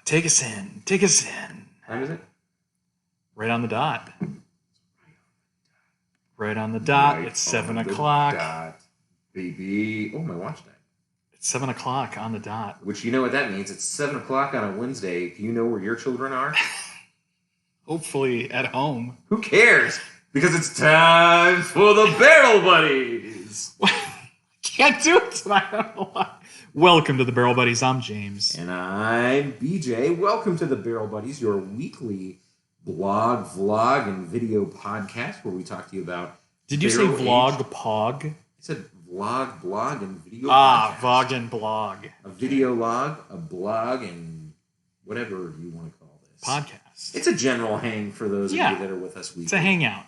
Take us in. Take us in. What time is it? Right on the dot. Right on the dot. Right it's 7 on the o'clock. Dot, baby. Oh, my watch time. It's 7 o'clock on the dot. Which you know what that means. It's 7 o'clock on a Wednesday. Do you know where your children are? Hopefully at home. Who cares? Because it's time for the Barrel Buddies. Can't do it tonight. I don't know why. Welcome to the Barrel Buddies. I'm James. And I'm BJ. Welcome to the Barrel Buddies, your weekly blog, vlog, and video podcast where we talk to you about Did you say vlog, pog? I said vlog, blog, and video podcast. podcast. Vlog and blog. A video log, a blog, and whatever you want to call this. Podcast. It's a general hang for those of you that are with us weekly. It's a hangout.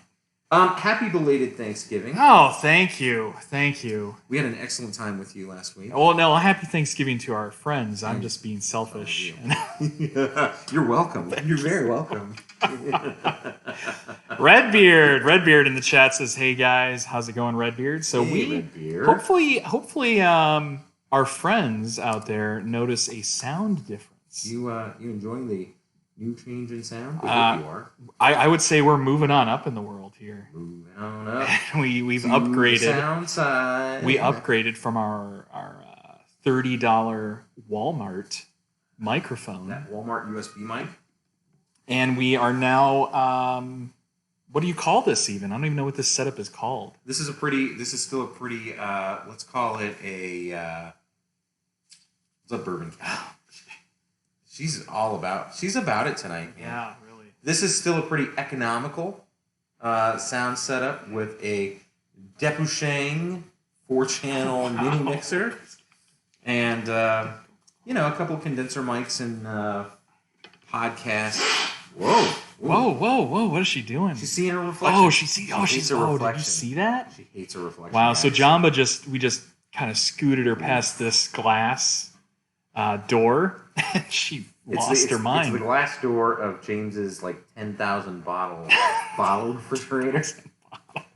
Happy belated Thanksgiving. Oh, thank you. Thank you. We had an excellent time with you last week. Well, no, happy Thanksgiving to our friends. I'm just being selfish. You're welcome. You're very welcome. Redbeard in the chat says, "Hey guys, how's it going, Redbeard?" So Redbeard. hopefully our friends out there notice a sound difference. You enjoying the new change in sound? I hope you are. I would say we're moving on up in the world here. Moving on up. We've to upgraded. The sound side. We upgraded from our $30 Walmart microphone. That Walmart USB mic. And we are now, what do you call this even? I don't even know what this setup is called. This is still a pretty, let's call it a, what's a bourbon cap? She's about it tonight, man. Yeah, really. This is still a pretty economical sound setup with a Depushang 4-channel mini mixer. And, a couple of condenser mics and podcast. Whoa! What is she doing? She's seeing her reflection. Oh, she's her reflection. Did you see that? She hates her reflection. Wow. Guys. So Jamba we just kind of scooted her past this glass door, and she lost her mind. It's the glass door of James's 10,000 bottle refrigerator.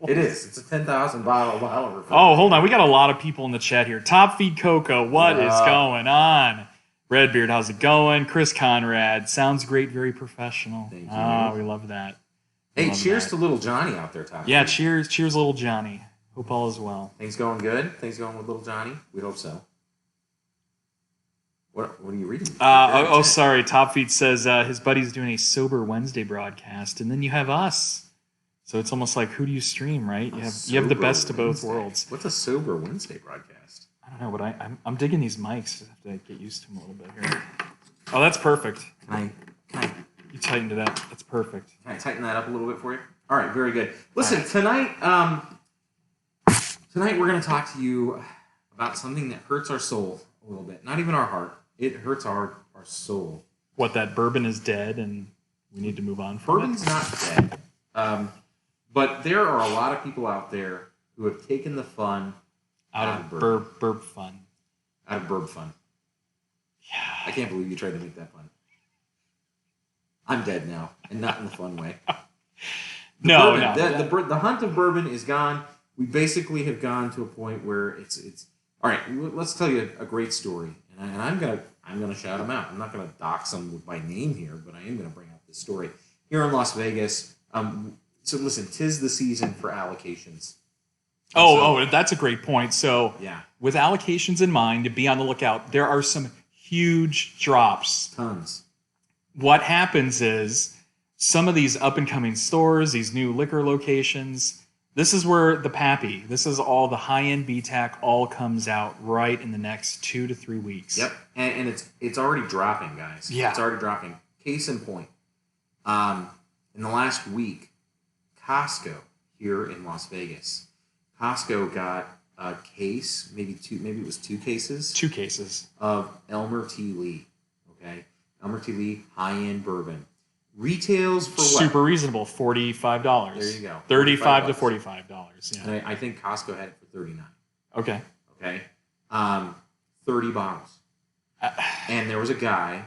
It is. It's a 10,000 bottle refrigerator. Oh, hold on. We got a lot of people in the chat here. Top Feed Coco, what is going on? Redbeard, how's it going? Chris Conrad, sounds great, very professional. Thank you. Oh, we love that. Hey, cheers to little Johnny out there, Top. Yeah, cheers, little Johnny. Hope all is well. Things going good? Things going with little Johnny? We hope so. What are you reading? Sorry. Top Feed says his buddy's doing a Sober Wednesday broadcast, and then you have us. So it's almost like, who do you stream, right? You have the best of both worlds. What's a Sober Wednesday broadcast? I don't know, but I'm digging these mics. I have to get used to them a little bit here. Oh, that's perfect. Can I? You tightened it up. That's perfect. Can I tighten that up a little bit for you? All right, very good. Listen, tonight we're going to talk to you about something that hurts our soul a little bit. Not even our heart. It hurts our soul. What, that bourbon is dead and we need to move on from Bourbon's not dead. But there are a lot of people out there who have taken the fun out of burb fun. Out of burb fun. Yeah. I can't believe you tried to make that fun. I'm dead now, and not in the fun way. No. The hunt of bourbon is gone. We basically have gone to a point where it's. All right, let's tell you a great story, and I'm gonna shout him out. I'm not gonna dox him with my name here, but I am gonna bring up this story here in Las Vegas. So listen, 'tis the season for allocations. That's a great point. So with allocations in mind, be on the lookout. There are some huge drops. Tons. What happens is some of these up-and-coming stores, these new liquor locations, this is where this is all the high-end BTAC all comes out right in the next 2 to 3 weeks. Yep, and it's already dropping, guys. Yeah. It's already dropping. Case in point, in the last week, Costco here in Las Vegas, Costco got a case, maybe it was 2 cases. 2 cases. Of Elmer T. Lee, okay? Elmer T. Lee high-end bourbon. Retails for what? Super reasonable, $45. There you go. $35 to $45. Yeah. And I think Costco had it for $39. Okay. 30 bottles. And there was a guy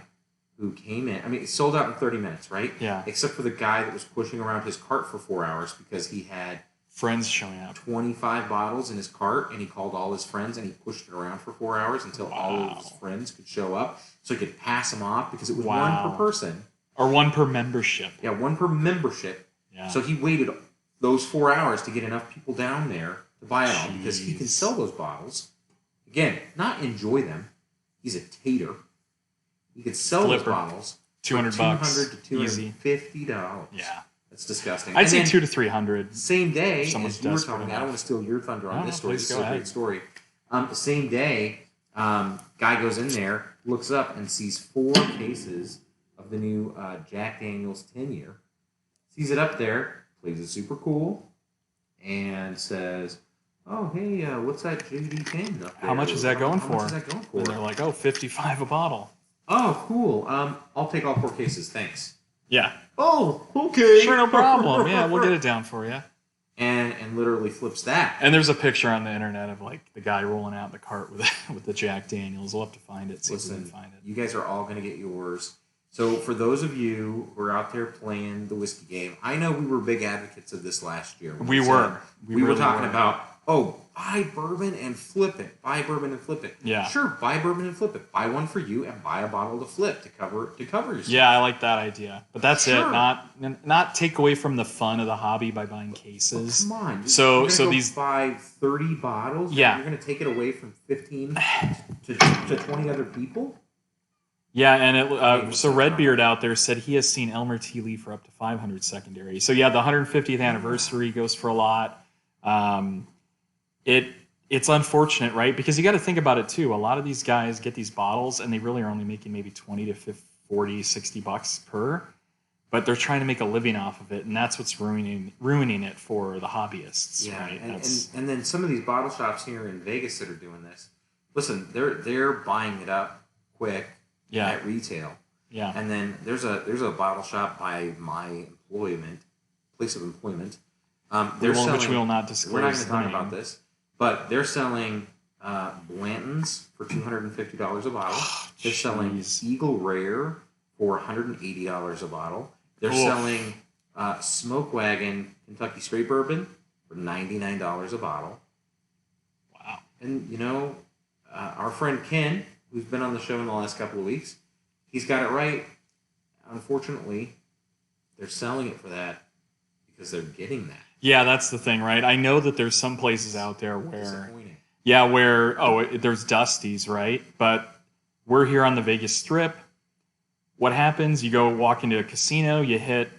who came in. I mean, it sold out in 30 minutes, right? Yeah. Except for the guy that was pushing around his cart for 4 hours because he had Friends showing up. 25 bottles in his cart, and he called all his friends, and he pushed it around for 4 hours until all of his friends could show up, so he could pass them off, because it was one per person. Or one per membership. Yeah, one per membership. Yeah. So he waited those 4 hours to get enough people down there to buy it all, because he can sell those bottles. Again, not enjoy them. He's a tater. He could sell those bottles $200 to $250. Yeah. That's disgusting. I'd say $200 to $300. Same day, as you were talking, enough. I don't want to steal your thunder on this story. This is a great story. The same day, guy goes in there, looks up, and sees 4 cases of the new Jack Daniel's 10-year. Sees it up there, plays it super cool, and says, "Oh, hey, what's that JD 10 up there? How much is that going for?" How much is that going for? And they're like, "Oh, $55 a bottle." Oh, cool. I'll take all 4 cases, thanks. Yeah. Oh, okay. Sure, no problem. Yeah, we'll get it down for you. And literally flips that. And there's a picture on the internet of like the guy rolling out in the cart with the Jack Daniels. We'll have to find it. See if we can find it. You guys are all going to get yours. So for those of you who are out there playing the whiskey game, I know we were big advocates of this last year. We were. We were talking about, buy bourbon and flip it. Buy bourbon and flip it. Yeah. Sure, buy bourbon and flip it. Buy one for you and buy a bottle to flip to cover yourself. Yeah, I like that idea. But that's it. Not take away from the fun of the hobby by buying cases. Come on. So these buy 30 bottles. Yeah. You're going to take it away from 15 to 20 other people. Yeah, and so Redbeard out there said he has seen Elmer T. Lee for up to 500 secondary. So yeah, the 150th anniversary goes for a lot. It's unfortunate, right? Because you got to think about it too. A lot of these guys get these bottles and they really are only making maybe 20 to 50, 40, 60 bucks per, but they're trying to make a living off of it, and that's what's ruining it for the hobbyists. Yeah, right? And then some of these bottle shops here in Vegas that are doing this, listen, they're buying it up quick at retail. Yeah. And then there's a bottle shop by my place of employment. Which we will not disclose. We're not going to talk about this, but they're selling Blanton's for $250 a bottle. They're selling Eagle Rare for $180 a bottle. They're selling Smoke Wagon Kentucky Straight Bourbon for $99 a bottle. Wow. And, our friend Ken, who's been on the show in the last couple of weeks, he's got it right. Unfortunately, they're selling it for that because they're getting that. Yeah, that's the thing, right? I know that there's some places out there where, there's Dusty's, right? But we're here on the Vegas Strip. What happens? You go walk into a casino, you hit,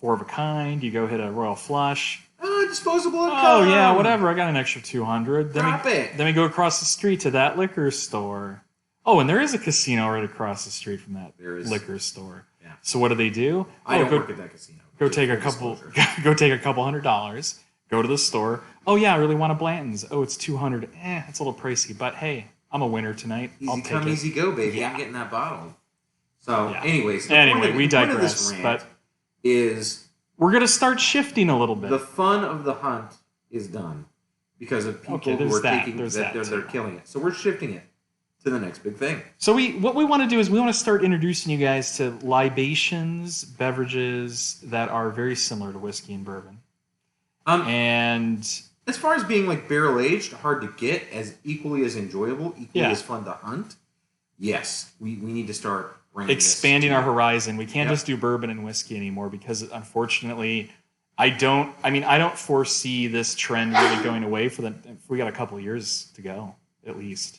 4 of a kind, you go hit a Royal Flush. Disposable income. Oh, yeah, whatever. I got an extra $200. Then we go across the street to that liquor store. Oh, and there is a casino right across the street from that liquor store. Yeah. So what do? I don't work at that casino. Go take a couple $100. Go to the store. Oh yeah, I really want a Blanton's. Oh, it's $200. It's a little pricey, but hey, I'm a winner tonight. I'll take it. Easy go, baby. Yeah. I'm getting that bottle. So, anyways, we digress. But we're gonna start shifting a little bit. The fun of the hunt is done because of people who are they're killing it. So we're shifting it to the next big thing. So what we want to do is we want to start introducing you guys to libations, beverages that are very similar to whiskey and bourbon. And as far as being like barrel aged, hard to get, as equally as enjoyable, equally as fun to hunt. Yes, we need to start expanding our horizon. We can't just do bourbon and whiskey anymore because unfortunately, I don't foresee this trend really going away we got a couple of years to go at least.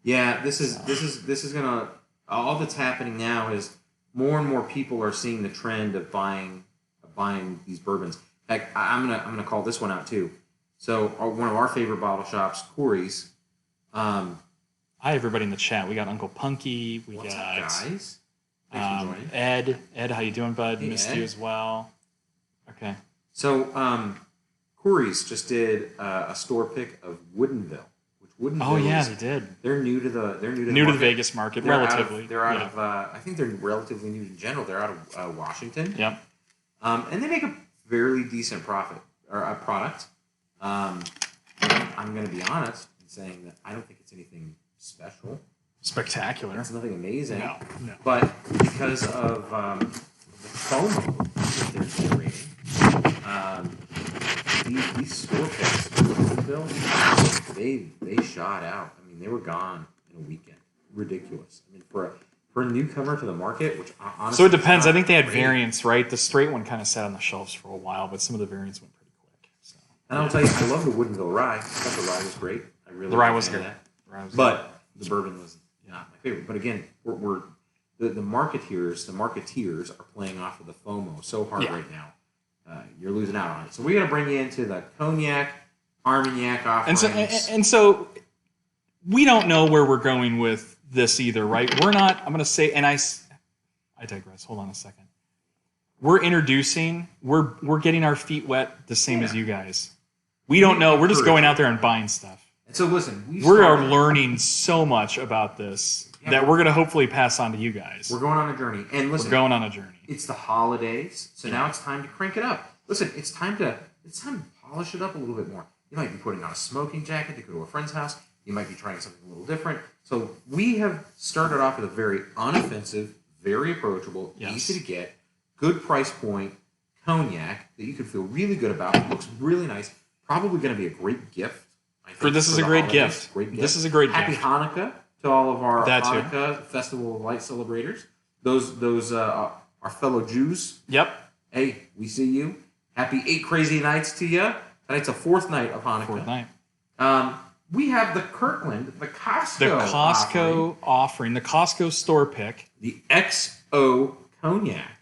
Yeah, this is gonna. All that's happening now is more and more people are seeing the trend of buying these bourbons. Heck, I'm gonna call this one out too. So one of our favorite bottle shops, Corey's. Hi everybody in the chat. We got Uncle Punky. What's up, guys? Ed, how you doing, bud? Hey, Missed Ed. you as well. Okay. So Corey's just did a store pick of Woodinville. They did. They're new to the the Vegas market, relatively. They're out of. I think they're relatively new in general. They're out of Washington. Yep. And they make a fairly decent product. I'm going to be honest in saying that I don't think it's anything special, spectacular. It's nothing amazing. No. But because of the FOMO that they're generating, these store picks, Bill, they shot out. I mean, they were gone in a weekend. Ridiculous. I mean, for a newcomer to the market, which honestly, so it depends. I think they had great. variants, right? The straight one kind of sat on the shelves for a while, but some of the variants went pretty quick. So. And I'll tell you, I love the Woodinville rye. I thought the rye was great. I really the rye was enjoyed good. that. But the bourbon was not my favorite. But again, we're the marketeers are playing off of the FOMO so hard right now. You're losing out on it. So we're going to bring you into the Cognac, Armagnac offerings. And so we don't know where we're going with this either, right? We're not, I'm going to say, and I digress. Hold on a second. We're introducing, we're getting our feet wet the same as you guys. We don't know. We're just going out there and buying stuff. And so listen, we are learning so much about this that we're going to hopefully pass on to you guys. We're going on a journey. And listen, we're going on a journey. It's the holidays, so now it's time to crank it up. Listen, it's time to polish it up a little bit more. You might be putting on a smoking jacket to go to a friend's house. You might be trying something a little different. So we have started off with a very unoffensive, very approachable, easy to get, good price point cognac that you can feel really good about. It looks really nice. Probably going to be a great gift. This is a great gift. This is a great gift. Happy Hanukkah to all of our Hanukkah Festival of Light celebrators. Those our fellow Jews. Yep. Hey, we see you. Happy 8 crazy nights to you. Tonight's a 4th night of Hanukkah. 4th night. We have the Kirkland, the Costco offering, the Costco store pick. The XO Cognac.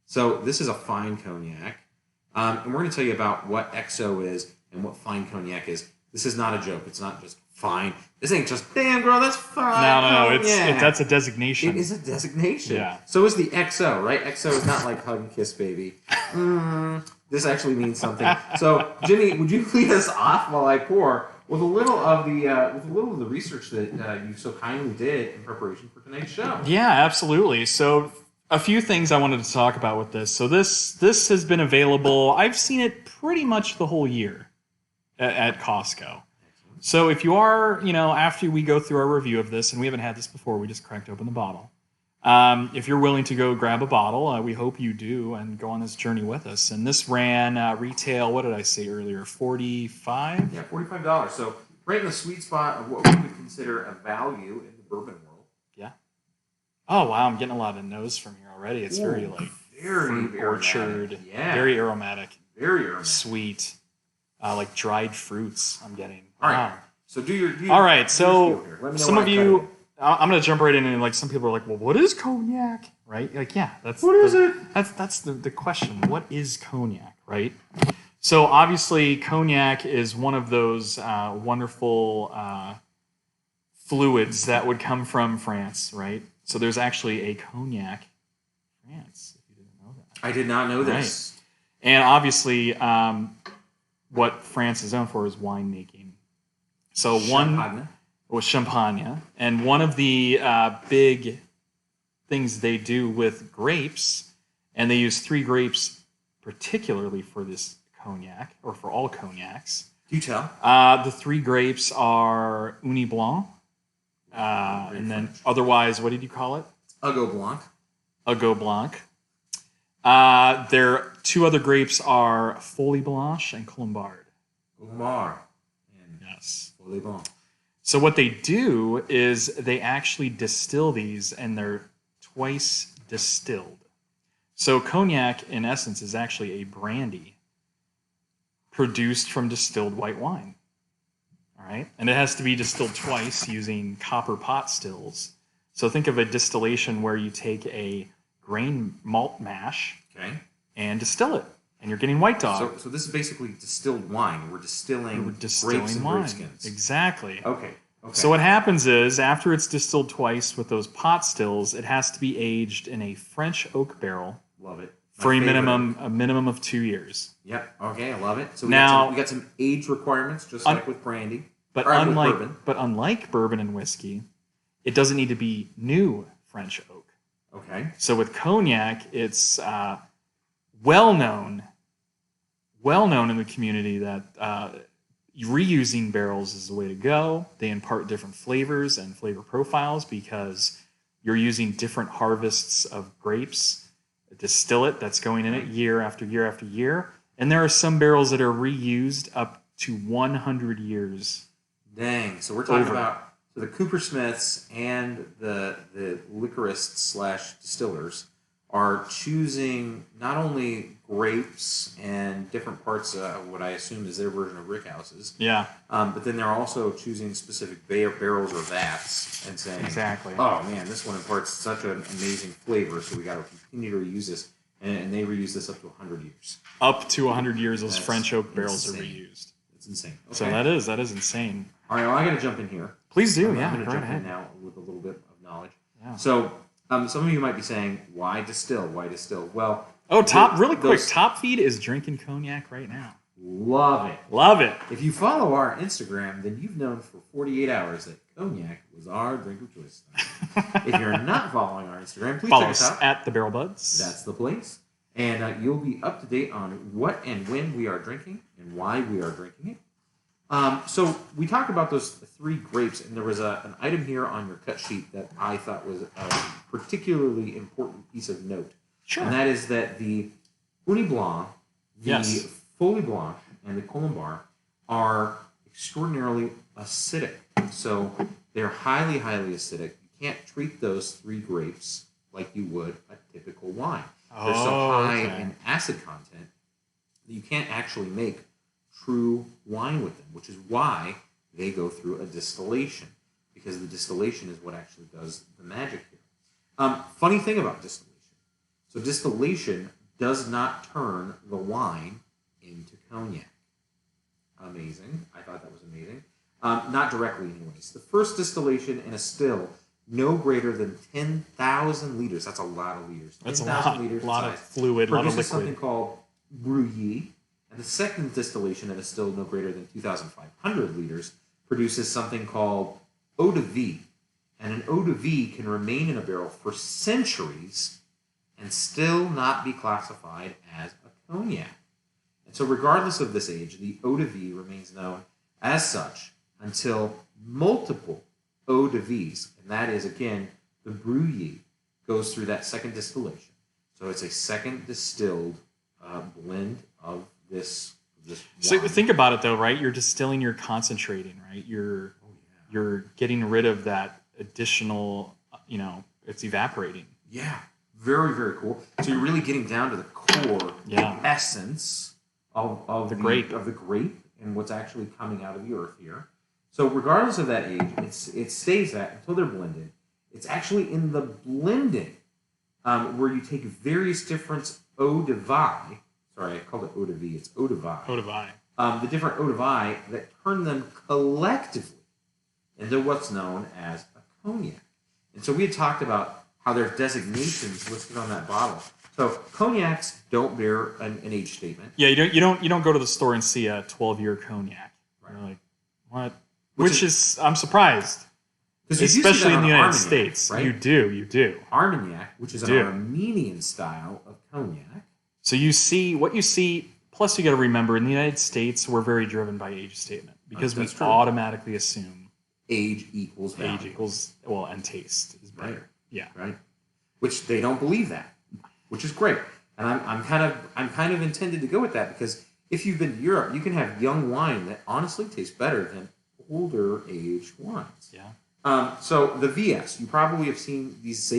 So this is a fine cognac. And we're going to tell you about what XO is and what fine cognac is. This is not a joke. It's not just fine. This ain't just, damn, girl, that's fine. No. That's a designation. It is a designation. Yeah. So is the XO, right? XO is not like hug and kiss, baby. This actually means something. So, Jimmy, would you lead us off while I pour with a little of the research that you so kindly did in preparation for tonight's show? Yeah, absolutely. So, a few things I wanted to talk about with this. So this has been available. I've seen it pretty much the whole year at Costco. So if you are, after we go through our review of this, and we haven't had this before, we just cracked open the bottle. If you're willing to go grab a bottle, we hope you do, and go on this journey with us. And this ran retail, what did I say earlier, $45? Yeah, $45. So right in the sweet spot of what we would consider a value in the bourbon world. Yeah. Oh, wow, I'm getting a lot of nose from here already. It's very fruit orchard, very aromatic. Very aromatic. Sweet. Like dried fruits I'm getting. All right. So do your all right. So some of you, I'm going to jump right in, and like some people are like, well, what is cognac? Right? Like, yeah, that's the question. What is cognac? Right? So obviously cognac is one of those wonderful fluids that would come from France, right? So there's actually a cognac France, if you didn't know that. I did not know this. Right. And obviously what France is known for is winemaking. So champagne. And one of the big things they do with grapes, and they use 3 grapes particularly for this cognac, or for all cognacs. Do tell. The 3 grapes are Uni Blanc, and then otherwise, what did you call it? Ugo Blanc. Ugo Blanc. Their 2 other grapes are Folie Blanche and Colombard. Colombard. Yes. Folie Blanc. So what they do is they actually distill these, and they're twice distilled. So cognac, in essence, is actually a brandy produced from distilled white wine. All right? And it has to be distilled twice using copper pot stills. So think of a distillation where you take a grain malt mash and distill it, and you're getting white dog. So this is basically distilled wine. We're distilling grapes and wine. grape skins. Exactly. Okay. So what happens is, after it's distilled twice with those pot stills, it has to be aged in a French oak barrel. Love it. For a minimum of 2 years. Yep. Okay, I love it. So we got some age requirements, just like with brandy. But unlike bourbon and whiskey, it doesn't need to be new French oak. Okay. So with cognac, it's well known in the community that reusing barrels is the way to go. They impart different flavors and flavor profiles because you're using different harvests of grapes, distill it, that's going in it year after year after year, And there are some barrels that are reused up to 100 years. Dang. So we're talking Over. about the Coopersmiths and the licorists / distillers are choosing not only grapes and different parts of what I assume is their version of rickhouses, Yeah. but then they're also choosing specific barrels or vats and saying, Exactly. "Oh man, this one imparts such an amazing flavor, so we got to continue to reuse this." And they reuse this up to 100 years. Up to 100 years, those That's French oak barrels insane. are reused. That's insane. Okay. So that is insane. All right, well, I got to jump in here. Please do. I'm Yeah. going to Go jump ahead. in now with a little bit of knowledge. Yeah. So, some of you might be saying, "Why distill? Why distill?" Well, Oh, really quick. Top Feed is drinking cognac right now. love it. Love it. If you follow our Instagram, then you've known for 48 hours that cognac was our drink of choice. If you're not following our Instagram, please Follow check us us out. at the Barrel Buds. That's the place. And you'll be up to date on what and when we are drinking and why we are drinking it. So we talked about those 3 grapes, and there was an item here on your cut sheet that I thought was a particularly important piece of note. Sure. And that is that the Uni Blanc, the Yes. Folie Blanc, and the Colombar are extraordinarily acidic. So they're highly, highly acidic. You can't treat those 3 grapes like you would a typical wine. They're so high in acid content that you can't actually make true wine with them, which is why they go through a distillation, because the distillation is what actually does the magic here. Funny thing about distillation. So distillation does not turn the wine into cognac. Amazing. I thought that was amazing. Not directly anyways. The first distillation in a still no greater than 10,000 liters. That's a lot of liters. That's a 10,000 liters lot in of size. fluid, a lot of Produces liquid. something called brouillis. And the second distillation in a still no greater than 2,500 liters produces something called eau de vie. And an eau de vie can remain in a barrel for centuries and still not be classified as a cognac. And so regardless of this age, the eau de vie remains known as such until multiple eau de vies, and that is, again, the brouillis, goes through that second distillation. So it's a second distilled blend of this wine. So think about it, though, right? You're distilling, you're concentrating, right? You're getting rid of that additional, it's evaporating. Yeah, very, very cool. So you're really getting down to the core essence of the grape and what's actually coming out of the earth here. So regardless of that age, it stays that until they're blended. It's actually in the blending where you take various different eau de vie. Sorry, I called it eau de vie. It's eau de vie. Eau de vie. The different eau de vie that turn them collectively into what's known as a cognac. And so we had talked about how there's designations listed on that bottle. So cognacs don't bear an age statement. Yeah, you don't go to the store and see a 12-year cognac. Right. You're like, what? Which is I'm surprised. Especially in the United States. Right? You do. Armagnac, which is an Armenian style of cognac. So you see what you see, plus you got to remember in the United States, we're very driven by age statement because we automatically assume age equals value. Age equals, and taste is better. Right. Yeah. Right. Which they don't believe that, which is great. And I'm kind of intended to go with that because if you've been to Europe, you can have young wine that honestly tastes better than older aged wines. Yeah. So the VS, you probably have seen these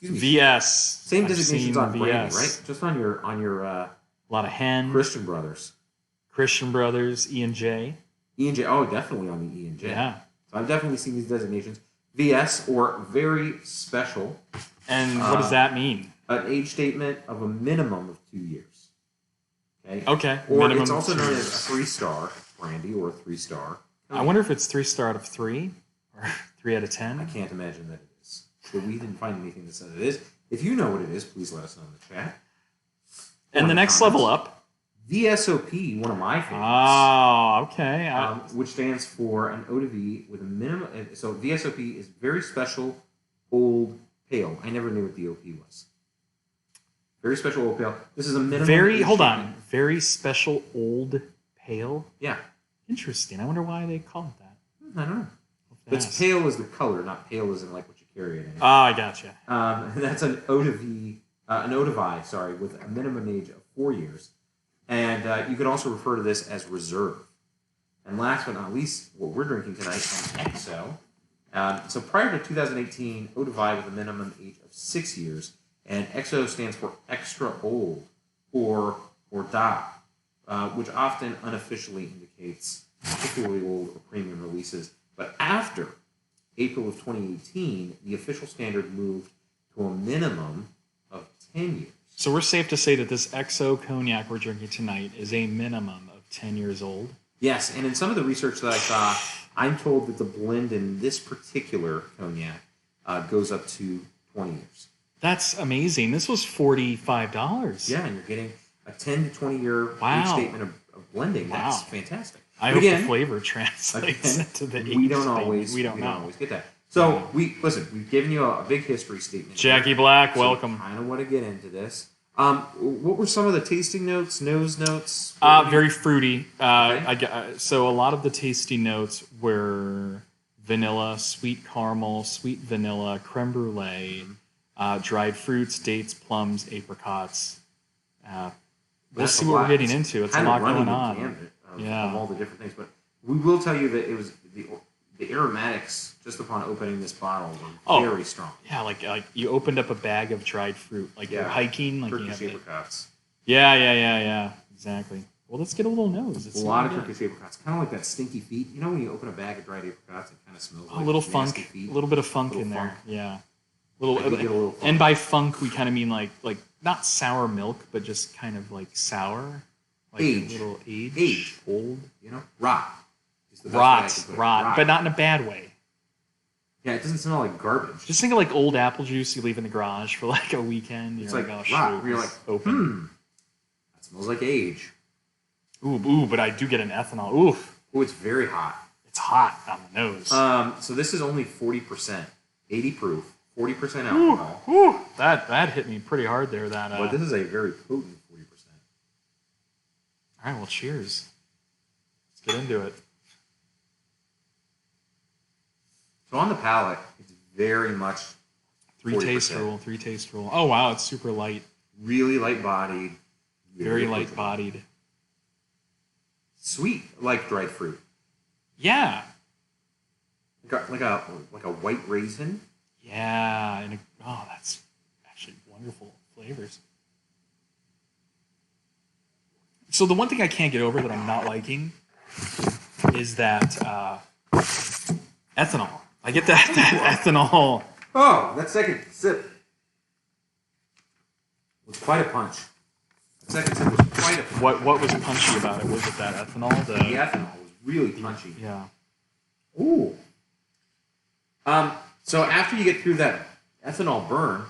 VS. Same designations on brandy, right? Just on your a lot of Hen, Christian Brothers, E&J. E&J. Oh, definitely on the E&J. Yeah. So I've definitely seen these designations. VS or very special. And what does that mean? An age statement of a minimum of 2 years. Okay. Or minimum it's also known as years. a 3-star brandy or a 3-star. I wonder if it's 3-star out of 3 or 3 out of 10. I can't imagine that it is. But we didn't find anything that says it is. If you know what it is, please let us know in the chat. And the next level up. VSOP, one of my favorites. Oh, okay. Which stands for an eau de vie with a minimum. So VSOP is very special old pale. I never knew what the OP was. Very special old pale. This is a minimum. Very special old pale. Yeah. Interesting. I wonder why they call it that. I don't know. But pale is the color, not pale as in like what you carry it in. Oh, I gotcha. That's an eau de vie, with a minimum age of 4 years. And you could also refer to this as reserve. And last but not least, what we're drinking tonight, an XO. So prior to 2018, eau de vie with a minimum age of 6 years, and XO stands for extra old or da, which often unofficially indicates particularly old or premium releases. But after April of 2018, the official standard moved to a minimum of 10 years. So we're safe to say that this XO cognac we're drinking tonight is a minimum of 10 years old? Yes, and in some of the research that I saw, I'm told that the blend in this particular cognac goes up to 20 years. That's amazing. This was $45. Yeah, and you're getting a 10 to 20 year age statement of blending. Wow. That's fantastic. I hope the flavor translates into the age we don't statement. always get that. So we've given you a big history statement. Jackie Black, welcome. I kind of want to get into this. What were some of the tasting notes, nose notes? Very fruity. Okay. So a lot of the tasting notes were vanilla, sweet caramel, sweet vanilla, creme brulee, dried fruits, dates, plums, apricots. We'll see what we're getting into. It's a lot going on. Of all the different things, but we will tell you that it was the aromatics just upon opening this bottle were very strong. Yeah, like you opened up a bag of dried fruit, like you're hiking, like Turkish apricots. Yeah, exactly. Well, let's get a little nose. It's a lot of Turkish apricots, kind of like that stinky feet. You know when you open a bag of dried apricots, it kind of smells like a little funk, feet. A little bit of funk in there. Yeah, a little funk. And by funk we kind of mean like not sour milk, but just kind of like sour. Like age. A little age. Old. You know? Rot. Rot. But not in a bad way. Yeah, it doesn't smell like garbage. Just think of like old apple juice you leave in the garage for like a weekend. It's you're like oh, rot. shoot, You're like, open. That smells like age. Ooh, but I do get an ethanol. Oof. Oh, it's very hot. It's hot on the nose. So this is only 40%. 80 proof. 40% alcohol. Ooh, that hit me pretty hard there. But this is a very potent 40%. All right, well, cheers. Let's get into it. So on the palate, it's very much 3 taste rule. Oh, wow, it's super light. Really light-bodied. Very light-bodied. Sweet, like dried fruit. Yeah. Like a white raisin. Yeah. That's actually wonderful flavors. So the one thing I can't get over that I'm not liking is that ethanol. I get that ethanol. Oh, that second sip was quite a punch. The second sip was quite a punch. What was punchy about it? Was it that ethanol? The ethanol was really punchy. Yeah. Ooh. So after you get through that ethanol burn,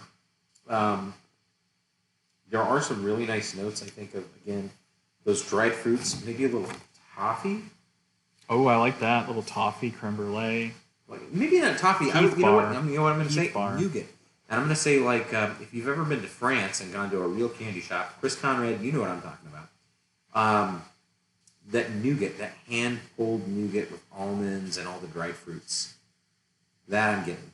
there are some really nice notes. I think of, again, those dried fruits, maybe a little toffee. Oh, I like that. A little toffee, creme brulee. Like, maybe not toffee. You know what I'm going to say? Bar. Nougat. And I'm going to say, like, if you've ever been to France and gone to a real candy shop, Chris Conrad, you know what I'm talking about. That nougat, that hand-pulled nougat with almonds and all the dried fruits. That I'm getting.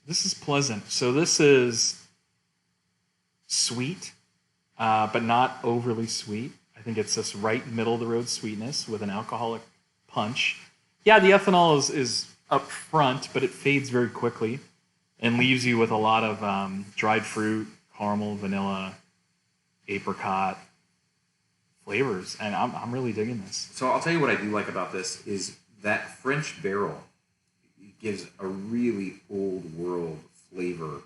This is pleasant. So this is sweet, but not overly sweet. I think it's this right middle-of-the-road sweetness with an alcoholic punch. Yeah, the ethanol is up front, but it fades very quickly and leaves you with a lot of dried fruit, caramel, vanilla, apricot flavors, and I'm really digging this. So I'll tell you what I do like about this is that French barrel gives a really old world flavor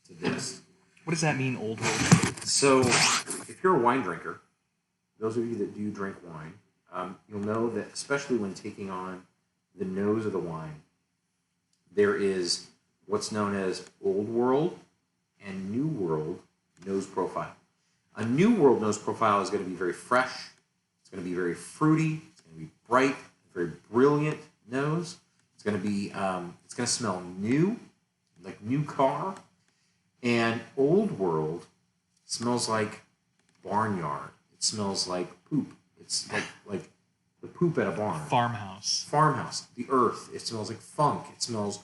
to this. What does that mean, old world? So if you're a wine drinker, those of you that do drink wine, you'll know that especially when taking on the nose of the wine, there is what's known as Old World and New World nose profile. A New World nose profile is going to be very fresh. It's going to be very fruity. It's going to be bright, very brilliant nose. It's going to be, it's going to smell new, like new car. And Old World smells like barnyard. It smells like poop. It's like the poop at a barn. Farmhouse. The earth. It smells like funk. It smells,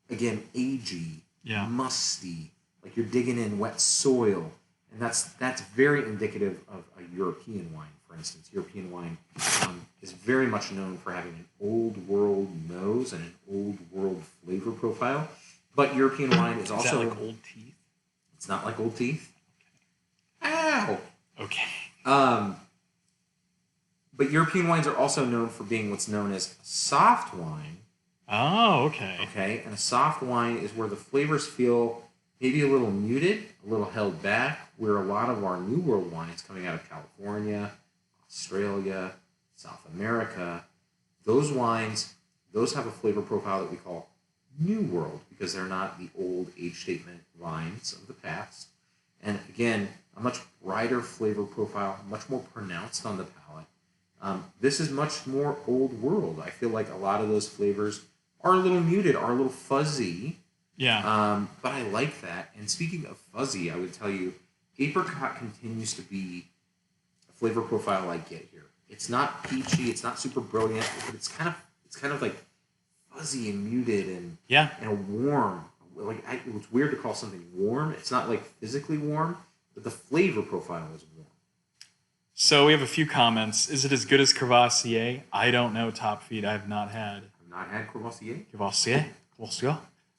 again, agey, yeah, musty, like you're digging in wet soil. And that's very indicative of a European wine, for instance. European wine is very much known for having an old world nose and an old world flavor profile. But European wine is also... Is that like old teeth? It's not like old teeth. Ow! Okay. But European wines are also known for being what's known as soft wine. Oh, okay. Okay, and a soft wine is where the flavors feel maybe a little muted, a little held back, where a lot of our New World wines coming out of California, Australia, South America, those wines, those have a flavor profile that we call New World because they're not the old age statement wines of the past. And again, a much brighter flavor profile, much more pronounced on the palate. This is much more old world. I feel like a lot of those flavors are a little muted, are a little fuzzy. Yeah. But I like that. And speaking of fuzzy, I would tell you, apricot continues to be a flavor profile I get here. It's not peachy, it's not super brilliant, but it's kind of like fuzzy and muted and warm. Like it's weird to call something warm. It's not like physically warm, but the flavor profile is warm. So we have a few comments. Is it as good as Courvoisier? I don't know. Top Feed. I have not had. I've not had Courvoisier. Courvoisier.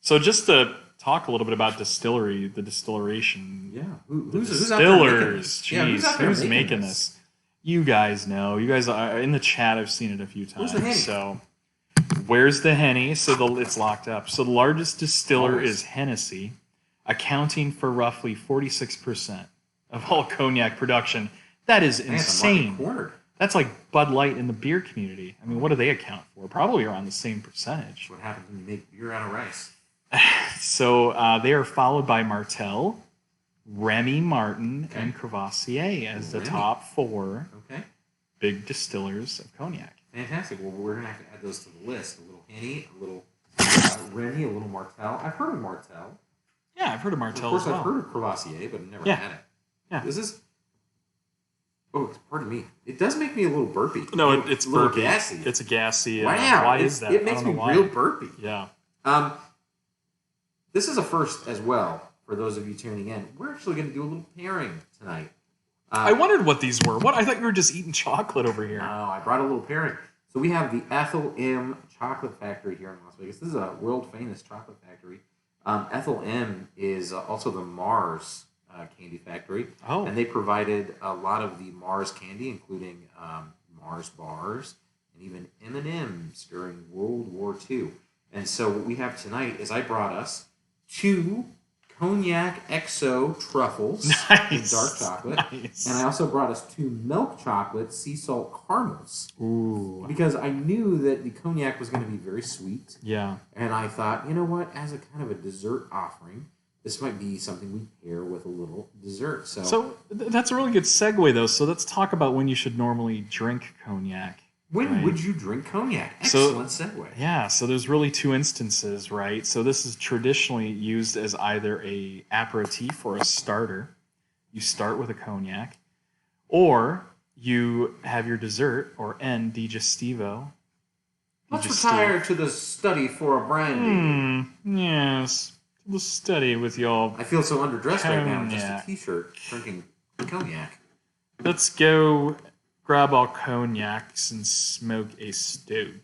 So just to talk a little bit about distillery, the distillation. Yeah. Who's distillers? Jeez, who's making this? You guys know. You guys are in the chat. I've seen it a few times. Where's the Henny? So where's the Henny? So it's locked up. So the largest distiller is Hennessy, accounting for roughly 46% of all cognac production. That is insane. That's like Bud Light in the beer community. I mean, what do they account for? Probably around the same percentage. That's what happens when you make beer out of rice. So they are followed by Martell, Remy Martin, and Courvoisier as the top four big distillers of cognac. Fantastic. Well, we're going to have to add those to the list. A little Henny, a little Remy, a little Martell. I've heard of Martell. Yeah, I've heard of Martell as well. as well. Of course, I've heard of Courvoisier, but I've never had it. Yeah. This is... Oh, pardon me. It does make me a little burpy. No, it's a little burpy. Gassy. It's a gassy. Wow. Why is that? It makes me real burpy. Yeah. This is a first as well for those of you tuning in. We're actually going to do a little pairing tonight. I wondered what these were. What? I thought you were just eating chocolate over here. No, I brought a little pairing. So we have the Ethel M Chocolate Factory here in Las Vegas. This is a world famous chocolate factory. Ethel M is also the Mars candy factory. Oh. And they provided a lot of the Mars candy, including Mars bars and even M&Ms during World War II. And so what we have tonight is I brought us 2 Cognac XO truffles in dark chocolate. Nice. And I also brought us 2 milk chocolate sea salt caramels. Ooh. Because I knew that the cognac was going to be very sweet. Yeah. And I thought, you know what, as a kind of a dessert offering, this might be something we pair with a little dessert. So that's a really good segue, though. So let's talk about when you should normally drink cognac. When would you drink cognac? Excellent segue. Yeah, so there's really 2 instances, right? So this is traditionally used as either a aperitif or a starter. You start with a cognac, or you have your dessert or en digestivo. Let's retire to the study for a brandy. Yes, to the study with your. I feel so underdressed right now, cognac. just a t-shirt, drinking cognac. Let's go grab our cognacs and smoke a stogie.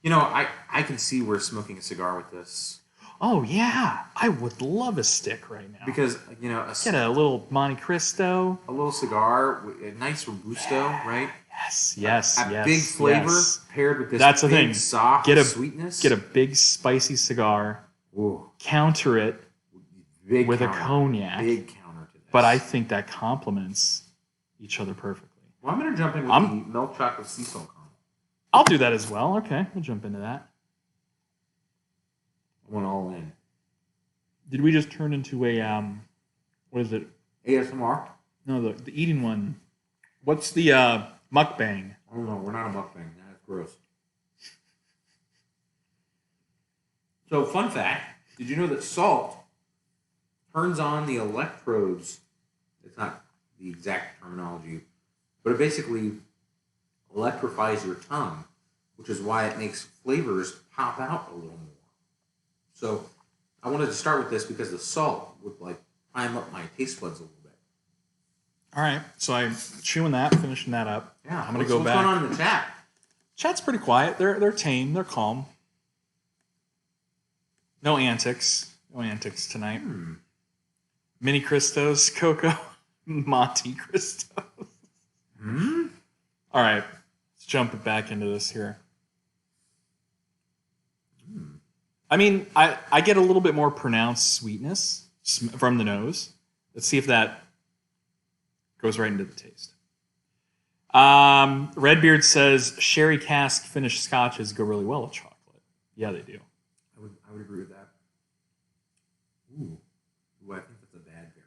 You know, I can see we're smoking a cigar with this. Oh, yeah. I would love a stick right now. Because, you know... Get a little Monte Cristo. A little cigar, a nice Robusto, right? Yes. A big flavor paired with this That's the big, thing. soft sweetness. Get a big, spicy cigar. Ooh. Counter it with a cognac. Big counter to this. But I think that complements each other perfectly. Well, I'm going to jump in with the milk chocolate sea salt caramel. I'll do that as well. Okay, we'll jump into that. I went all in. Did we just turn into a, what is it? ASMR? No, the eating one. What's the mukbang? Oh, no, we're not a mukbang. That's gross. So, fun fact. Did you know that salt turns on the electrodes? It's not the exact terminology, but it basically electrifies your tongue, which is why it makes flavors pop out a little more. So I wanted to start with this because the salt would like prime up my taste buds a little bit. All right, so I'm chewing that, finishing that up. Yeah, I'm gonna go what's back. What's going on in the chat? Chat's pretty quiet. They're tame. They're calm. No antics. No antics tonight. Mini Christos, Coco, Monte Christos. All right, let's jump it back into this here. I mean, I get a little bit more pronounced sweetness from the nose. Let's see if that goes right into the taste. Redbeard says sherry cask finished scotches go really well with chocolate. Yeah, they do. I would agree with that. Ooh, I think that's a bad beer.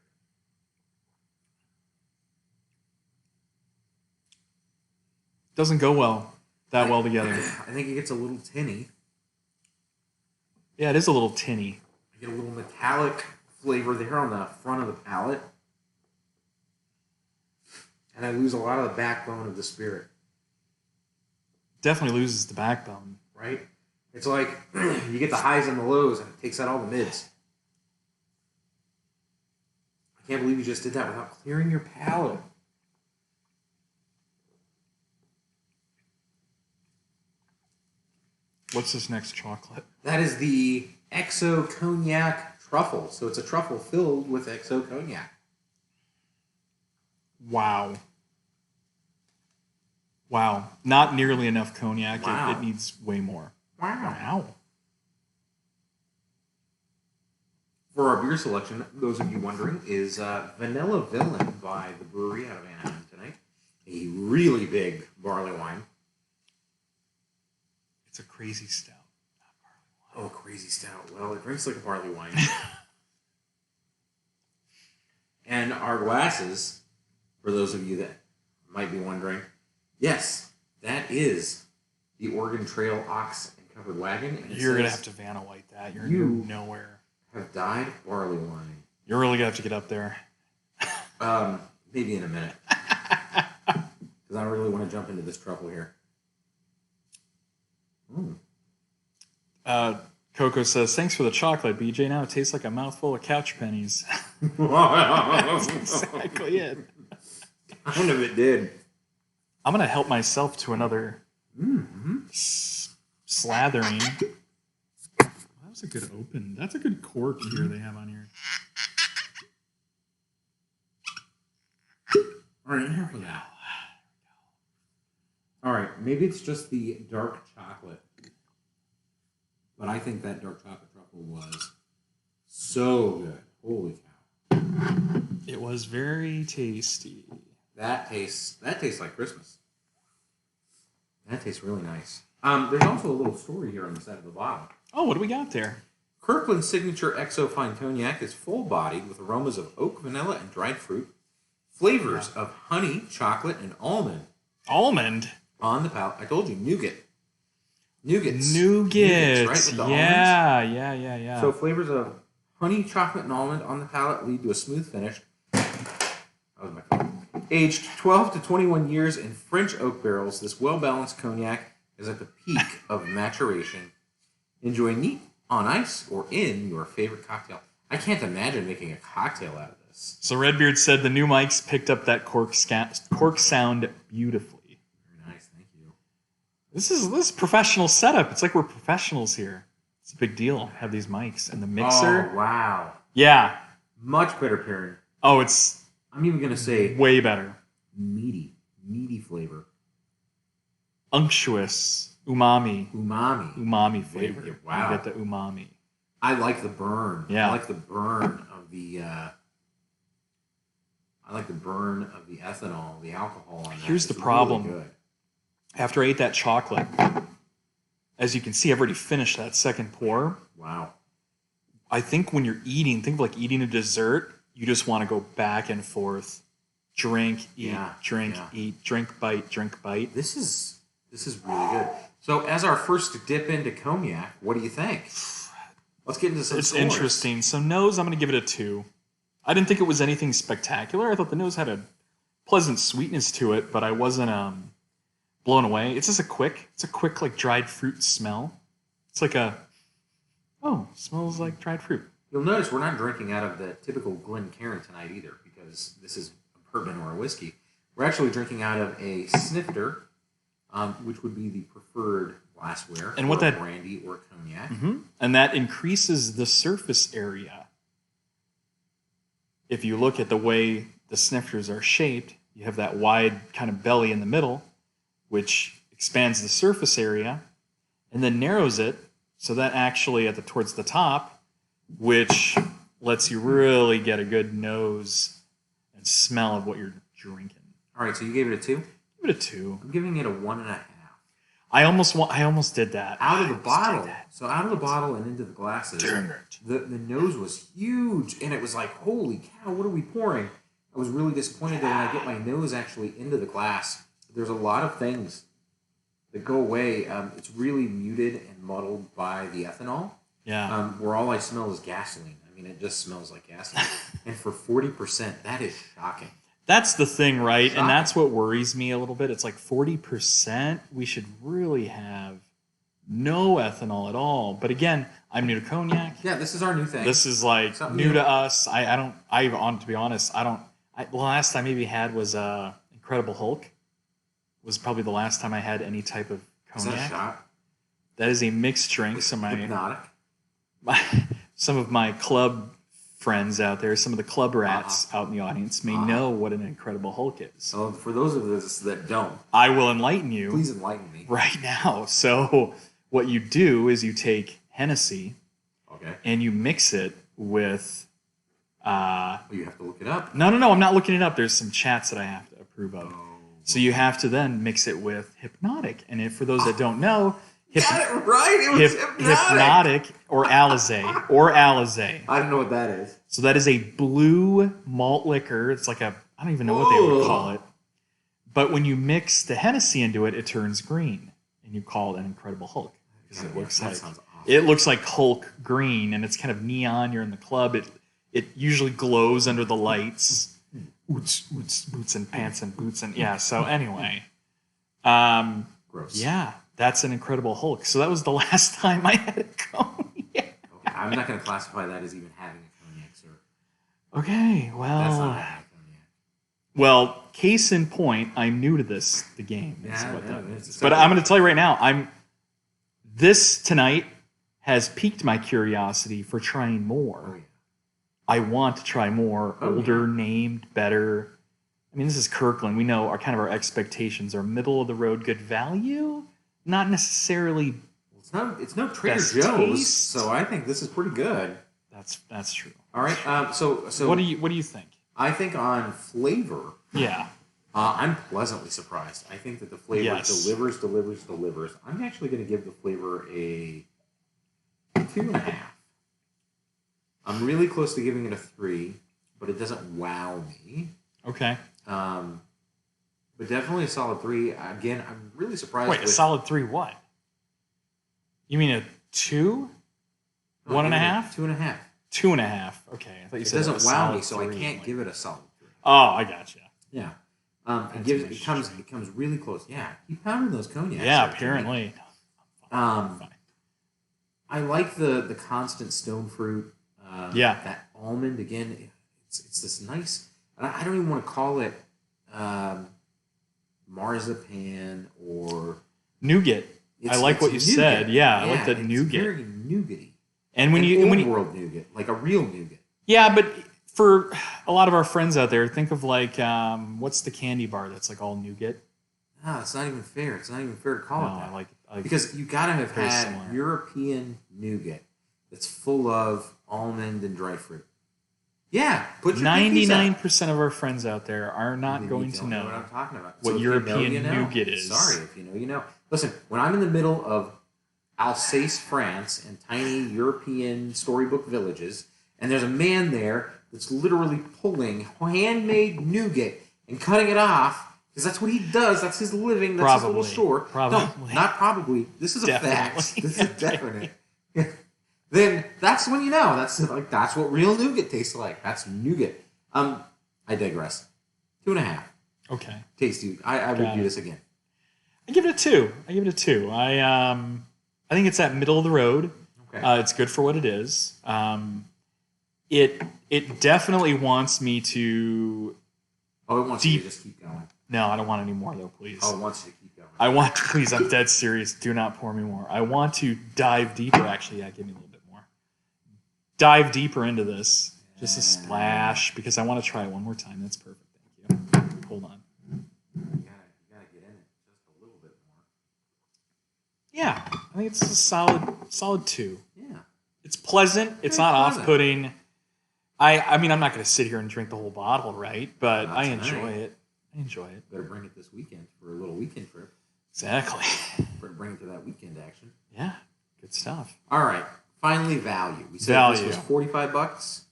Doesn't go well together. I think it gets a little tinny. Yeah, it is a little tinny. I get a little metallic flavor there on the front of the palate. And I lose a lot of the backbone of the spirit. Definitely loses the backbone. Right? It's like you get the highs and the lows and it takes out all the mids. I can't believe you just did that without clearing your palate. What's this next chocolate? That is the XO Cognac truffle. So it's a truffle filled with XO Cognac. Wow. Not nearly enough cognac. Wow. It needs way more. Wow. For our beer selection, those of you wondering, is Vanilla Villain by the brewery out of Anaheim tonight. A really big barley wine. It's a crazy stout. Not barley wine. Oh, crazy stout. Well, it drinks like a barley wine. And our glasses, for those of you that might be wondering, yes, that is the Oregon Trail Ox and Covered Wagon. And you're going to have to Vanna White that. You're nowhere. Have dyed barley wine. You're really going to have to get up there. Maybe in a minute. Because I really want to jump into this truffle here. Coco says, thanks for the chocolate, BJ. Now it tastes like a mouthful of couch pennies. That's exactly it. Kind of it did. I'm going to help myself to another slathering. That was a good open. That's a good cork here they have on here. All right, here we go. All right, maybe it's just the dark chocolate. But I think that dark chocolate truffle was so good. Holy cow. It was very tasty. That tastes like Christmas. That tastes really nice. There's also a little story here on the side of the bottle. Oh, what do we got there? Kirkland Signature XO Fine Cognac is full-bodied with aromas of oak, vanilla, and dried fruit. Flavors of honey, chocolate, and almond. Almond? On the palate. I told you, nougat. Nougats. Nougats. Right, with the almonds? Yeah. So flavors of honey, chocolate, and almond on the palate lead to a smooth finish. That was my phone. Aged 12 to 21 years in French oak barrels, this well-balanced cognac is at the peak of maturation. Enjoy neat on ice or in your favorite cocktail. I can't imagine making a cocktail out of this. So Redbeard said the new mics picked up that cork sound beautifully. Very nice, thank you. This is professional setup. It's like we're professionals here. It's a big deal. Have these mics and the mixer. Oh, wow. Yeah. Much better pairing. Oh, it's I'm even going to say way better. Meaty flavor. Unctuous. Umami flavor. Yeah, wow. You get the umami. I like the burn. Yeah. I like the burn of the ethanol, the alcohol on that. Here's the It's problem. Really good. After I ate that chocolate, as you can see, I've already finished that second pour. Wow. I think when you're eating, think of like eating a dessert, you just want to go back and forth. Drink, eat, eat, drink, bite. This is really good. So as our first dip into cognac, what do you think? Let's get into some It's scores. interesting. So nose, I'm going to give it a 2. I didn't think it was anything spectacular. I thought the nose had a pleasant sweetness to it, but I wasn't blown away. It's just a quick like dried fruit smell. It's like smells like dried fruit. You'll notice we're not drinking out of the typical Glencairn tonight either, because this is a bourbon or a whiskey. We're actually drinking out of a snifter, which would be the preferred glassware And for what that brandy or cognac. And that increases the surface area. If you look at the way the snifters are shaped, you have that wide kind of belly in the middle, which expands the surface area and then narrows it. So that actually towards the top, which lets you really get a good nose and smell of what you're drinking. All right, so you gave it a 2? Give it a 2. I'm giving it a 1.5. I almost did that. Out of the bottle. So out of the bottle and into the glasses. Darn it. The nose was huge, and it was like, holy cow, what are we pouring? I was really disappointed that when I get my nose actually into the glass, there's a lot of things that go away. It's really muted and muddled by the ethanol. Yeah. Where all I smell is gasoline. I mean, it just smells like gasoline. And for 40%, that is shocking. That's the thing, right? Shocking. And that's what worries me a little bit. It's like 40%. We should really have no ethanol at all. But again, I'm new to cognac. Yeah, this is our new thing. This is like something new to us. To be honest, the last time I maybe had was Incredible Hulk. Was probably the last time I had any type of cognac. Is that a shot? That is a mixed drink. So Hypnotic. Some of my club friends out there, some of the club rats out in the audience may know what an Incredible Hulk is. So for those of us that don't, I will enlighten you. Please enlighten me. Right now. So what you do is you take Hennessy and you mix it with... you have to look it up. No, I'm not looking it up. There's some chats that I have to approve of. So you have to then mix it with Hypnotic. And for those that don't know... Got it right. It was Hypnotic or Alizé. I don't know what that is. So that is a blue malt liquor. It's like I don't even know what they would call it. But when you mix the Hennessy into it, it turns green. And you call it an Incredible Hulk. Because it looks like Hulk green, and it's kind of neon. You're in the club. It usually glows under the lights. Boots and pants and boots. And yeah, so anyway. Gross. Yeah. That's an Incredible Hulk. So that was the last time I had a cognac. Okay, I'm not going to classify that as even having a cognac, sir. Okay, well... That's not having a cognac. Well, case in point, I'm new to the game. Yeah, but I'm going to tell you right now, this tonight has piqued my curiosity for trying more. Oh, yeah. I want to try more, older, named, better. I mean, this is Kirkland. We know our expectations are middle of the road, good value. Not necessarily. It's no Trader Joe's, taste. So I think this is pretty good. That's true. All right. So what do you think? I think on flavor. Yeah. I'm pleasantly surprised. I think that the flavor delivers. I'm actually going to give the flavor a 2.5. I'm really close to giving it a 3, but it doesn't wow me. Okay. But definitely a solid 3. Again, I'm really surprised. Wait, a solid 3 what? You mean a 2? 1.5? 2.5. 2.5. Okay, I thought you said it doesn't wow me, so I can't give it a solid 3. Oh, I gotcha. Yeah. It comes really close. Yeah, he pounded those cognacs. Yeah, apparently. I like the constant stone fruit. That almond again. It's this nice. I don't even want to call it marzipan or nougat. I like what you said. Yeah, I like the nougat. Very nougaty. And when world nougat, like a real nougat. Yeah, but for a lot of our friends out there, think of like what's the candy bar that's like all nougat? It's not even fair. It's not even fair to call it that. I like because you gotta have had similar. European nougat that's full of almond and dry fruit. Yeah, put your 99% of our friends out there are not going to know what I'm talking about. What European nougat is. Sorry, if you know, you know. Listen, when I'm in the middle of Alsace, France, and tiny European storybook villages, and there's a man there that's literally pulling handmade nougat and cutting it off, because that's what he does. That's his living. That's his little store. Probably. No, not probably. This is a fact. This is definite. Then that's when you know. That's what real nougat tastes like. That's nougat. I digress. 2.5. Okay. Tasty. I would do this again. I give it a 2. I think it's at middle of the road. Okay. It's good for what it is. It definitely wants me to Oh, it wants you to just keep going. No, I don't want any more though, please. Oh, it wants you to keep going. I want to, please, I'm dead serious. Do not pour me more. I want to dive deeper. Actually, yeah, give me a little bit more. Dive deeper into this. Just a splash, because I want to try it one more time. That's perfect. Thank you. Hold on. You gotta get in it just a little bit more. Yeah, I think it's a solid 2. Yeah. It's pleasant. It's Very not pleasant. off-putting. I mean, I'm not going to sit here and drink the whole bottle, right? But Not I tonight. enjoy it. I enjoy it. Better bring it this weekend for a little weekend trip. Exactly. Better bring it to that weekend action. Yeah, good stuff. All right. Finally, value. We said Value. this was $45.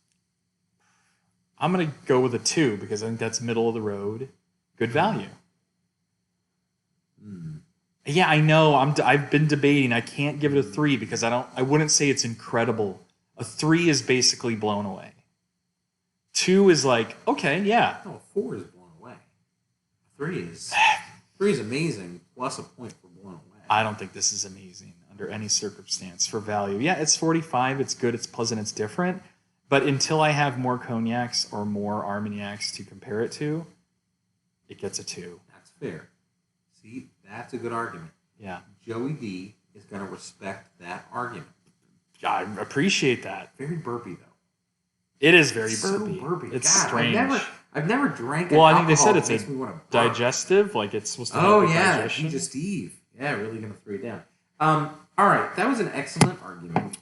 I'm going to go with a 2 because I think that's middle of the road. Good value. Yeah, I know. I've been debating. I can't give it a 3 because I wouldn't say it's incredible. A 3 is basically blown away. 2 is like, okay, yeah. No, 4 is blown away. 3 is amazing, plus a point for blown away. I don't think this is amazing under any circumstance for value. Yeah, it's 45. It's good. It's pleasant. It's different. But until I have more cognacs or more Armagnacs to compare it to, it gets a 2. That's fair. See, that's a good argument. Yeah. Joey D is going to respect that argument. I appreciate that. Very burpy, though. It is very So burpy. burpy. It's God, strange. I've never drank Well, an I think they alcohol said it's that makes a me want to burp. digestive, like it's supposed to help Oh, with yeah. digestion. Digestive. Yeah, really going to throw you down. All right. That was an excellent argument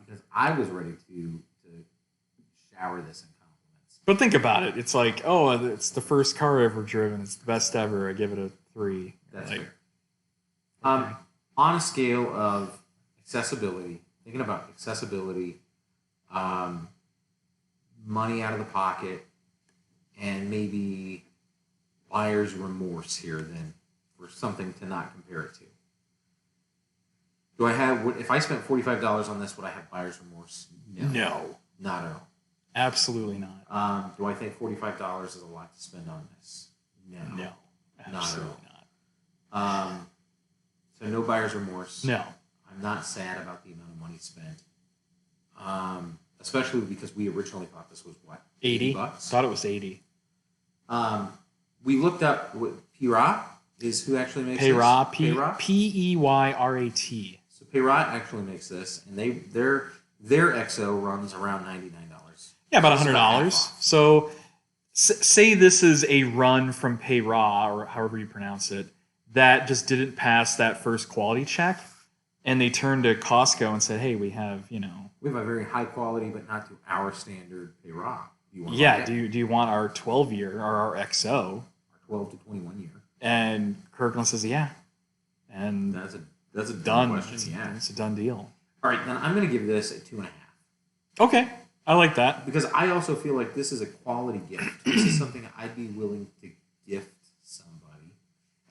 because I was ready to shower this in compliments. But think about it. It's like, oh, it's the first car ever driven. It's the best ever. I give it a 3. That's like, fair. On a scale of accessibility, thinking about accessibility, money out of the pocket, and maybe buyer's remorse here then for something to not compare it to. If I spent $45 on this, would I have buyer's remorse? No. Not at all. Absolutely not. Do I think $45 is a lot to spend on this? No. No. Absolutely not. So no buyer's remorse. No. I'm not sad about the amount of money spent. Especially because we originally thought this was what? 80 $80? Thought it was 80. We looked up what Peyrat is who actually makes Peyrat, this. Peyrat. Peyrat. So Peyrat actually makes this, and their XO runs around $99. Yeah, about So it's $100. half off. So say this is a run from Peyrat, or however you pronounce it, that just didn't pass that first quality check, and they turned to Costco and said, hey, we have We have a very high quality, but not to our standard Peyrat. Do you want our 12-year or our XO? Our 12 to 21 year. And Kirkland says, yeah. And That's a done. question. It's a done deal. All right, then I'm going to give this a 2.5. Okay, I like that. Because I also feel like this is a quality gift. This is something I'd be willing to gift somebody.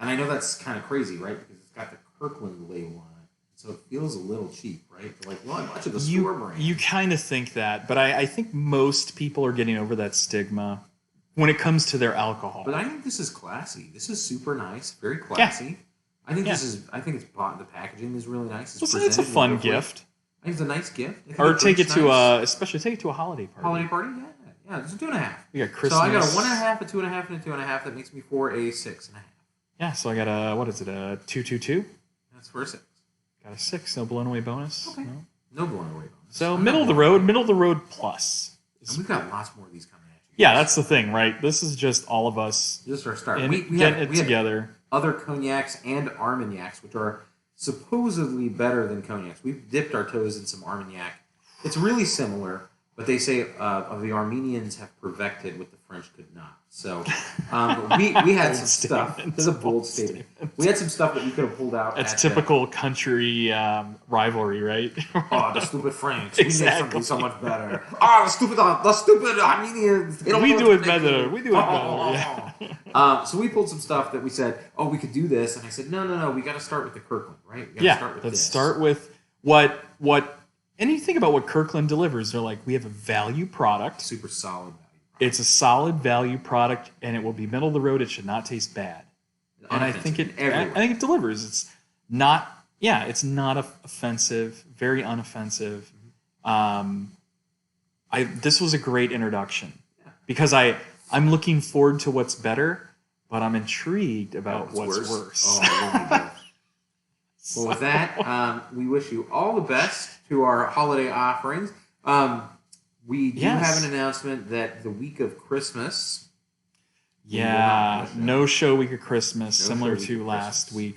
And I know that's kind of crazy, right? Because it's got the Kirkland label on it. So it feels a little cheap, right? Like, well, I'm watching the store brand. You kind of think that, but I think most people are getting over that stigma when it comes to their alcohol. But I think this is classy. This is super nice, very classy. Yeah. I think it's bought. The packaging is really nice. It's a fun gift. I think it's a nice gift. Or take it to especially take it to a holiday party. Holiday party, yeah. It's a 2.5. We got Christmas. So I got a 1.5, a 2.5, and a 2.5. That makes me for a 6.5. Yeah. So I got a a 222. That's for a 6. Got a 6. No blown away bonus. Okay. No blown away bonus. So middle of the road plus. And we've got lots more of these coming at you. Yeah, that's the thing, right? This is just all of us. This is our start. We get it together. Other cognacs and Armagnacs, which are supposedly better than cognacs. We've dipped our toes in some Armagnac. It's really similar, but they say of the Armenians have perfected what the French could not. So we had some stuff. That's a bold statement. We had some stuff that we could have pulled out. That's typical country rivalry, right? Oh, the stupid French. Exactly. We made something so much better. Oh, the stupid Armenians. We do it better. Yeah. So we pulled some stuff that we said, oh, we could do this. And I said, no. We got to start with the Kirkland, right? We got to start with let's start with what. And you think about what Kirkland delivers. They're like, we have a value product. Super solid value. It's a solid value product, and it will be middle of the road. It should not taste bad. And I think it delivers. It's not offensive, very unoffensive. This was a great introduction because I I'm looking forward to what's better, but I'm intrigued about what's worse. Oh, well, with that, we wish you all the best to our holiday offerings. We do have an announcement that the week of Christmas. Yeah, no show week of Christmas, similar to last week.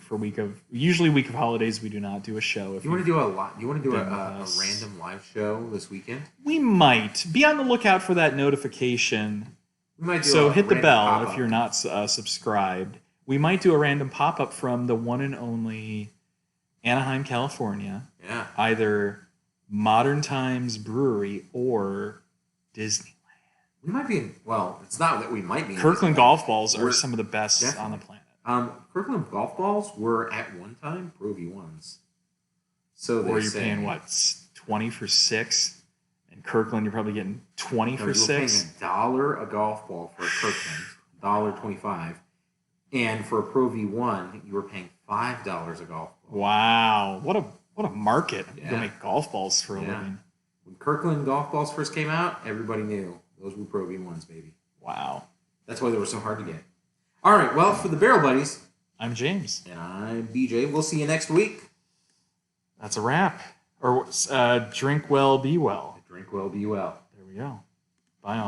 Usually week of holidays, we do not do a show. If you want to do a random live show this weekend? We might be on the lookout for that notification. We might do so hit the bell if you're not subscribed. We might do a random pop up from the one and only Anaheim, California. Yeah, either Modern Times Brewery or Disney. We might be in, it's not that we might be in Kirkland golf balls are some of the best on the planet. Kirkland golf balls were at one time Pro V1s. So they you're paying, what, 20 for 6? And Kirkland, you're probably getting 20 for 6? You're paying $1 a golf ball for a Kirkland, $1.25. And for a Pro V1, you were paying $5 a golf ball. Wow. What a market to make golf balls for a living. When Kirkland golf balls first came out, everybody knew. Those were Pro V1s, baby. Wow. That's why they were so hard to get. All right, well, for the Barrel Buddies, I'm James. And I'm BJ. We'll see you next week. That's a wrap. Or drink well, be well. Drink well, be well. There we go. Bye all.